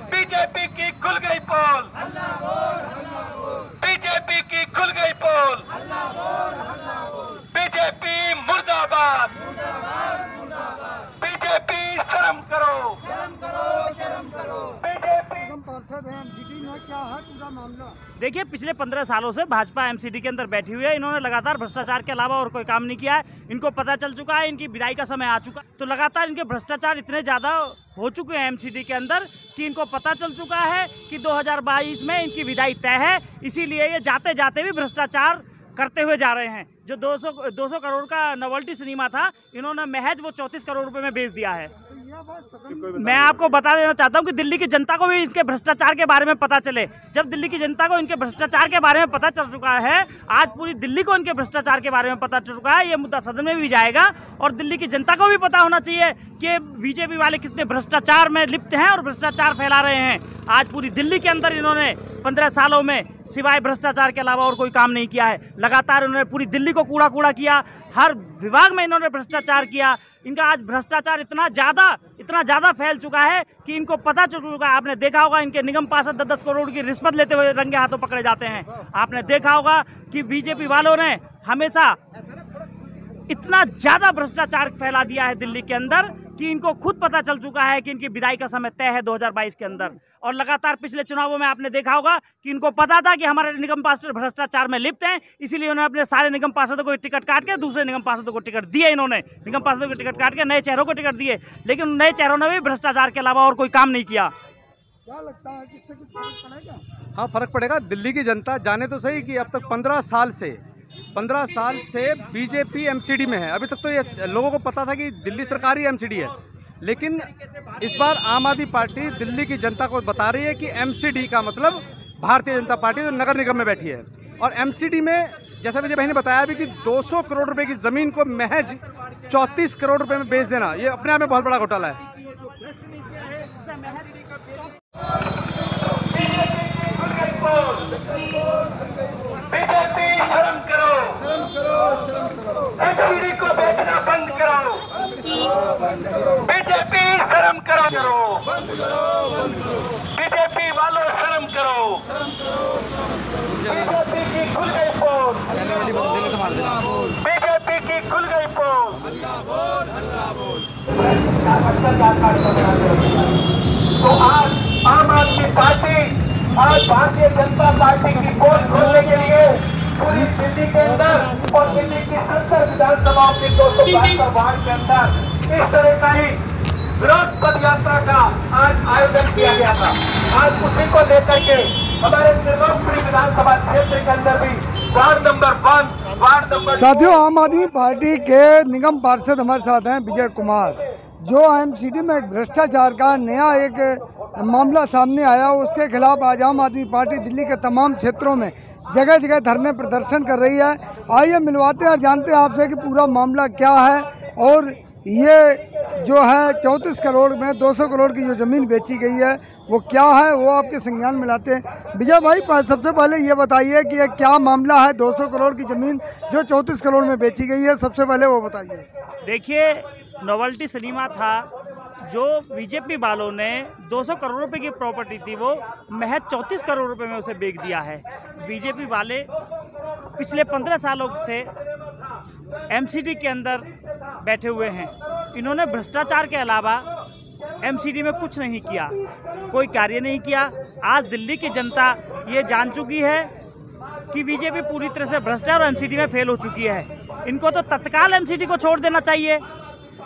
BJP की खुल गई पोल, बीजेपी की खुल गई पोल, बीजेपी मुर्दाबाद, बीजेपी शर्म करो, बीजेपी। पार्षद हैं एमसीडी में, क्या है पूरा मामला? देखिए, पिछले 15 सालों से भाजपा एमसीडी के अंदर बैठी हुई है। इन्होंने लगातार भ्रष्टाचार के अलावा और कोई काम नहीं किया है। इनको पता चल चुका है इनकी विदाई का समय आ चुका, तो लगातार इनके भ्रष्टाचार इतने ज्यादा हो चुके हैं एमसीडी के अंदर कि इनको पता चल चुका है कि 2022 में इनकी विदाई तय है। इसीलिए ये जाते जाते भी भ्रष्टाचार करते हुए जा रहे हैं। जो 200 करोड़ का नोवेल्टी सिनेमा था, इन्होंने महज वो 34 करोड़ रुपए में बेच दिया है। मैं आपको बता देना चाहता हूं कि दिल्ली की जनता को भी इसके भ्रष्टाचार के बारे में पता चले। जब दिल्ली की जनता को इनके भ्रष्टाचार के बारे में पता चल चुका है, आज पूरी दिल्ली को इनके भ्रष्टाचार के बारे में पता चल चुका है, ये मुद्दा सदन में भी जाएगा और दिल्ली की जनता को भी पता होना चाहिए कि बीजेपी वाले कितने भ्रष्टाचार में लिप्त हैं और भ्रष्टाचार फैला रहे हैं। आज पूरी दिल्ली के अंदर इन्होंने 15 सालों में सिवाय भ्रष्टाचार के अलावा और कोई काम नहीं किया है। लगातार उन्होंने पूरी दिल्ली को कूड़ा किया, हर विभाग में इन्होंने भ्रष्टाचार किया। इनका आज भ्रष्टाचार इतना ज़्यादा फैल चुका है कि इनको पता चल चुका है। आपने देखा होगा इनके निगम पार्षद 10 करोड़ की रिश्वत लेते हुए रंगे हाथों पकड़े जाते हैं। आपने देखा होगा कि बीजेपी वालों ने हमेशा इतना ज़्यादा भ्रष्टाचार फैला दिया है दिल्ली के अंदर कि इनको खुद पता चल चुका है कि इनकी विदाई का समय तय है 2022 के अंदर। और लगातार पिछले चुनावों में आपने देखा होगा कि इनको पता था कि हमारे निगम पार्षद भ्रष्टाचार में लिप्त हैं, इसीलिए उन्होंने अपने सारे निगम पार्षदों को टिकट काट के दूसरे निगम पार्षदों को टिकट दिए। इन्होंने निगम पार्षदों को टिकट काट के नए चेहरों को टिकट दिए, लेकिन नए चेहरों ने भी भ्रष्टाचार के अलावा और कोई काम नहीं किया। क्या लगता है कि इससे कुछ फर्क पड़ेगा? हाँ, फर्क पड़ेगा। दिल्ली की जनता जाने तो सही कि अब तक 15 साल से बीजेपी एमसीडी में है। अभी तक तो ये लोगों को पता था कि दिल्ली सरकार ही एमसीडी है, लेकिन इस बार आम आदमी पार्टी दिल्ली की जनता को बता रही है कि एमसीडी का मतलब भारतीय जनता पार्टी जो नगर निगम में बैठी है। और एमसीडी में जैसा विजय भाई ने बताया अभी कि 200 करोड़ रुपए की ज़मीन को महज 34 करोड़ रुपए में बेच देना, ये अपने आप में बहुत बड़ा घोटाला है। एमसीडी को बेचना बंद करो, बीजेपी शर्म करो, बीजेपी वालों शर्म करो, बीजेपी की खुल गई पोल, बीजेपी की खुल गई पोल। तो आज आम आदमी पार्टी, आज भारतीय जनता पार्टी की पोल खोलने के लिए पूरी दिल्ली के अंदर और दिल्ली की 70 विधानसभाओं की 272 वार्ड के अंदर इस तरह का ही विरोध पद यात्रा का आज आयोजन किया गया था। आज उसी को लेकर के हमारे त्रिलोकपुरी विधानसभा क्षेत्र के अंदर भी वार्ड नंबर 1, वार्ड नंबर। साथियों, आम आदमी पार्टी के निगम पार्षद हमारे साथ हैं विजय कुमार। जो एमसीडी में भ्रष्टाचार का नया एक मामला सामने आया, उसके खिलाफ आज आम आदमी पार्टी दिल्ली के तमाम क्षेत्रों में जगह जगह धरने प्रदर्शन कर रही है। आइए मिलवाते हैं और जानते हैं आपसे कि पूरा मामला क्या है और ये जो है 34 करोड़ में 200 करोड़ की जो ज़मीन बेची गई है वो क्या है, वो आपके संज्ञान में लाते हैं। विजय भाई, सबसे पहले ये बताइए कि ये क्या मामला है? 200 करोड़ की ज़मीन जो 34 करोड़ में बेची गई है, सबसे पहले वो बताइए। देखिए, नोवेल्टी सिनेमा था जो बीजेपी वालों ने 200 करोड़ रुपए की प्रॉपर्टी थी, वो महज 34 करोड़ रुपए में उसे बेच दिया है। बीजेपी वाले पिछले 15 सालों से एमसीडी के अंदर बैठे हुए हैं। इन्होंने भ्रष्टाचार के अलावा एमसीडी में कुछ नहीं किया, कोई कार्य नहीं किया। आज दिल्ली की जनता ये जान चुकी है कि बीजेपी पूरी तरह से भ्रष्ट है और एमसीडी में फेल हो चुकी है। इनको तो तत्काल एमसीडी को छोड़ देना चाहिए,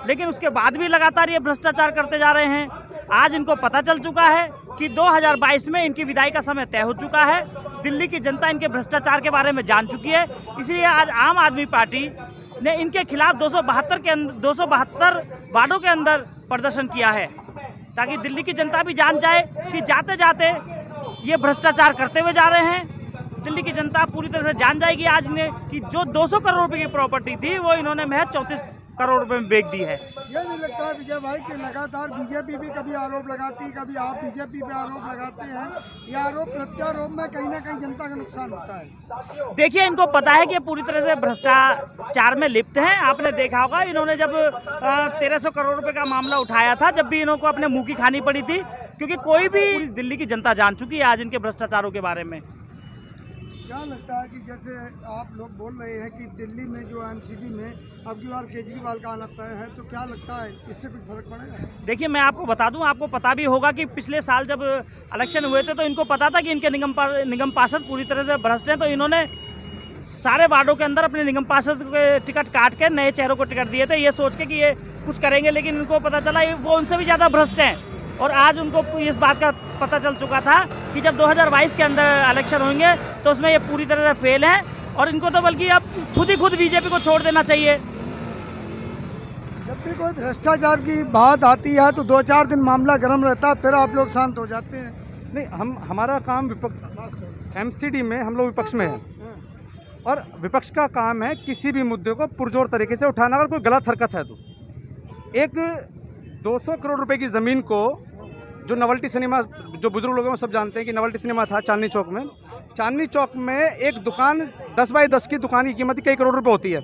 लेकिन उसके बाद भी लगातार ये भ्रष्टाचार करते जा रहे हैं। आज इनको पता चल चुका है कि 2022 में इनकी विदाई का समय तय हो चुका है। दिल्ली की जनता इनके भ्रष्टाचार के बारे में जान चुकी है, इसलिए आज आम आदमी पार्टी ने इनके खिलाफ 272 वार्डों के अंदर प्रदर्शन किया है, ताकि दिल्ली की जनता भी जान जाए कि जाते जाते ये भ्रष्टाचार करते हुए जा रहे हैं। दिल्ली की जनता पूरी तरह से जान जाएगी आज ने कि जो 200 करोड़ रुपए की प्रॉपर्टी थी वो इन्होंने महज 34 करोड़ रुपए में बेच दी है। ये नहीं लगता है विजय भाई कि लगातार बीजेपी भी कभी आरोप लगाती है, कभी आप बीजेपी पे आरोप लगाते हैं, ये आरोप प्रत्यारोप में कहीं ना कहीं जनता का नुकसान होता है? देखिए, इनको पता है कि पूरी तरह से भ्रष्टाचार में लिप्त हैं। आपने देखा होगा इन्होंने जब 1300 करोड़ रुपए का मामला उठाया था, जब भी इनको अपने मुंह की खानी पड़ी थी, क्योंकि कोई भी दिल्ली की जनता जान चुकी है आज इनके भ्रष्टाचारों के बारे में। क्या लगता है कि जैसे आप लोग बोल रहे हैं कि दिल्ली में जो एमसीडी में अब की बार केजरीवाल का आना तय है, तो क्या लगता है इससे कुछ फर्क पड़ेगा? देखिए, मैं आपको बता दूं, आपको पता भी होगा कि पिछले साल जब इलेक्शन हुए थे तो इनको पता था कि इनके निगम पार्षद पूरी तरह से भ्रष्ट हैं, तो इन्होंने सारे वार्डों के अंदर अपने निगम पार्षद के टिकट काट के नए चेहरों को टिकट दिए थे, ये सोच के कि ये कुछ करेंगे, लेकिन इनको पता चला वो उनसे भी ज़्यादा भ्रष्ट हैं। और आज उनको इस बात का पता चल चुका था कि जब 2022 के अंदर इलेक्शन होंगे तो उसमें ये पूरी तरह से फेल हैं, और इनको तो बल्कि अब खुद ही खुद बीजेपी को छोड़ देना चाहिए। जब भी कोई भ्रष्टाचार की बात आती है तो 2-4 दिन मामला गर्म रहता है, फिर आप लोग शांत हो जाते हैं। नहीं, हमारा काम विपक्ष एमसीडी में हम लोग विपक्ष में हैं, और विपक्ष का काम है किसी भी मुद्दे को पुरजोर तरीके से उठाना। अगर कोई गलत हरकत है तो एक 200 करोड़ रुपए की ज़मीन को, जो नवल्टी सिनेमा, जो बुजुर्ग लोग हैं वो सब जानते हैं कि नवल्टी सिनेमा था चांदनी चौक में। चांदनी चौक में एक दुकान 10 बाई 10 की दुकान की कीमत कई करोड़ रुपए होती है।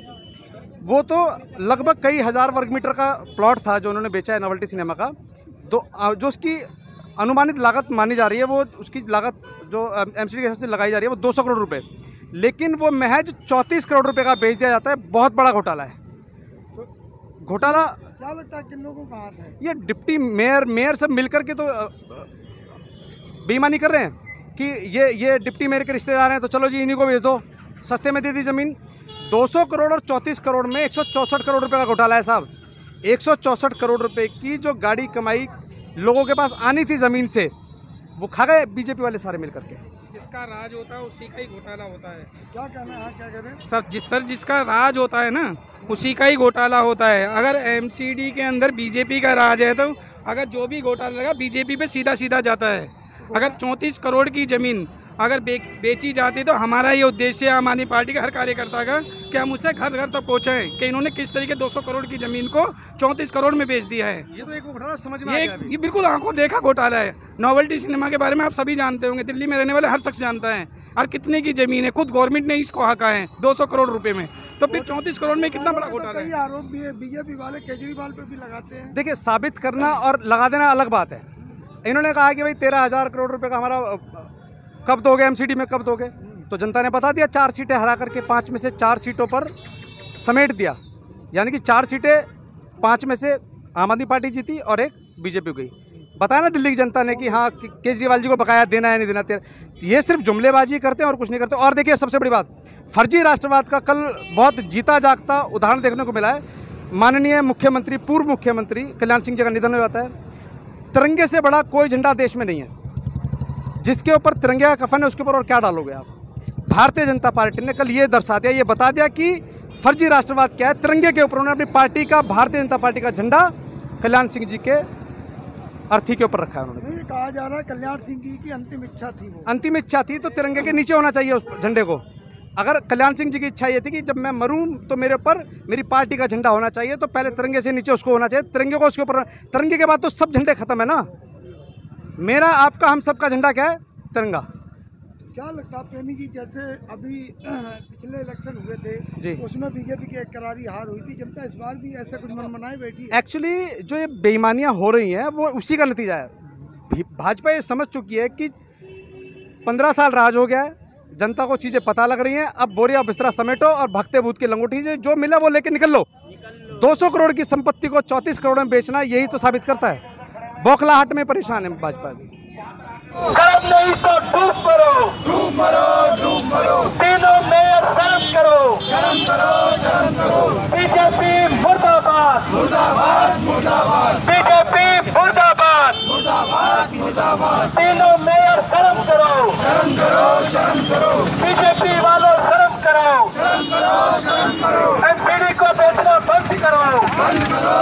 वो तो लगभग कई हज़ार वर्ग मीटर का प्लॉट था जो उन्होंने बेचा है नवल्टी सिनेमा का। जो उसकी अनुमानित लागत मानी जा रही है, वो उसकी लागत जो एमसीडी के हिसाब से लगाई जा रही है वो 200 करोड़ रुपए, लेकिन वो महज 34 करोड़ रुपए का बेच दिया जाता है। बहुत बड़ा घोटाला है। घोटाला क्या लगता है किन लोगों का हाथ है? ये डिप्टी मेयर सब मिलकर के तो बेईमानी कर रहे हैं कि ये डिप्टी मेयर के रिश्तेदार हैं, तो चलो जी इन्हीं को भेज दो, सस्ते में दे दी ज़मीन। 200 करोड़ और 34 करोड़ में 164 करोड़ रुपए का घोटाला है साहब। 164 करोड़ रुपए की जो गाड़ी कमाई लोगों के पास आनी थी ज़मीन से, वो खा गए बीजेपी वाले सारे मिल करके। जिसका राज होता है उसी का ही घोटाला होता है। क्या कहना है, क्या कह रहे हैं सर जिसका राज होता है ना, उसी का ही घोटाला होता है। अगर एमसीडी के अंदर बीजेपी का राज है तो अगर जो भी घोटाला लगा बीजेपी पे सीधा सीधा जाता है। अगर 34 करोड़ की ज़मीन अगर बेची जाती तो हमारा ये उद्देश्य है आम आदमी पार्टी का हर कार्यकर्ता का कि हम उसे घर घर तक पहुँचाएं कि इन्होंने किस तरीके 200 करोड़ की ज़मीन को 34 करोड़ में बेच दिया है। ये तो एक घोटाला समझ में आ गया अभी। ये बिल्कुल आंखों देखा घोटाला है। नोवेल्टी सिनेमा के बारे में आप सभी जानते होंगे, दिल्ली में रहने वाले हर शख्स जानता है। और कितने की ज़मीन है, खुद गवर्नमेंट ने इसको हका है 200 करोड़ रुपए में, तो फिर 34 करोड़ में कितना बड़ा घोटाला है। कई आरोप भी है बीजेपी वाले केजरीवाल पे भी लगाते हैं। देखिए, साबित करना और लगा देना अलग बात है। इन्होंने कहा कि भाई 13,000 करोड़ रुपए का हमारा कब दोगे, एमसीडी में कब दोगे, तो जनता ने बता दिया। 4 सीटें हरा करके 5 में से 4 सीटों पर समेट दिया, यानी कि 4 सीटें 5 में से आम आदमी पार्टी जीती और एक बीजेपी गई। बताया ना दिल्ली की जनता ने कि हाँ केजरीवाल जी को बकाया देना है नहीं देना। ये सिर्फ जुमलेबाजी करते हैं और कुछ नहीं करते। और देखिए, सबसे बड़ी बात, फर्जी राष्ट्रवाद का कल बहुत जीता जागता उदाहरण देखने को मिला है। माननीय मुख्यमंत्री, पूर्व मुख्यमंत्री कल्याण सिंह जी का निधन हो जाता है। तिरंगे से बड़ा कोई झंडा देश में नहीं है। जिसके ऊपर तिरंगे का कफन है उसके ऊपर और क्या डालोगे आप। भारतीय जनता पार्टी ने कल ये दर्शा दिया, ये बता दिया कि फर्जी राष्ट्रवाद क्या है। तिरंगे के ऊपर उन्होंने अपनी पार्टी का, भारतीय जनता पार्टी का झंडा कल्याण सिंह जी के अर्थी के ऊपर रखा है उन्होंने। ये कहा जा रहा है कल्याण सिंह जी की अंतिम इच्छा थी, वो अंतिम इच्छा थी तो तिरंगे के नीचे होना चाहिए उस झंडे को। अगर कल्याण सिंह जी की इच्छा ये थी कि जब मैं मरूं तो मेरे ऊपर मेरी पार्टी का झंडा होना चाहिए, तो पहले तिरंगे से नीचे उसको होना चाहिए, तिरंगे को उसके ऊपर। तिरंगे के बाद तो सब झंडे खत्म है ना। मेरा, आपका, हम सबका झंडा क्या है? तिरंगा। क्या लगता है प्रेमी जी, जैसे अभी पिछले इलेक्शन हुए थे जी, उसमें बीजेपी की एक करारी हार हुई थी, जनता इस बार भी ऐसा कुछ मनमनाए बैठी है? एक्चुअली जो ये बेईमानियां हो रही हैं वो उसी का नतीजा है। भाजपा ये समझ चुकी है कि 15 साल राज हो गया है, जनता को चीज़ें पता लग रही हैं। अब बोरिया बिस्तरा समेटो और भगते भूत की लंगोटी से जो मिला वो लेके निकल लो। 200 करोड़ की संपत्ति को 34 करोड़ में बेचना यही तो साबित करता है। बौखलाहट में परेशान है भाजपा भी। शर्म नहीं तो डूब मरो, डूब मरो, डूब मरो। तीनों मेयर शर्म करो, शर्म करो, शर्म करो। बीजेपी मुर्दाबाद, मुर्दाबाद, मुर्दाबाद। बीजेपी मुर्दाबाद, मुर्दाबाद, मुर्दाबाद। तीनों मेयर शर्म करो, शर्म करो, शर्म करो। बीजेपी वालों शर्म करो, शर्म करो, शर्म करो। एमसीडी को बेचना बंद करो, बंद करो।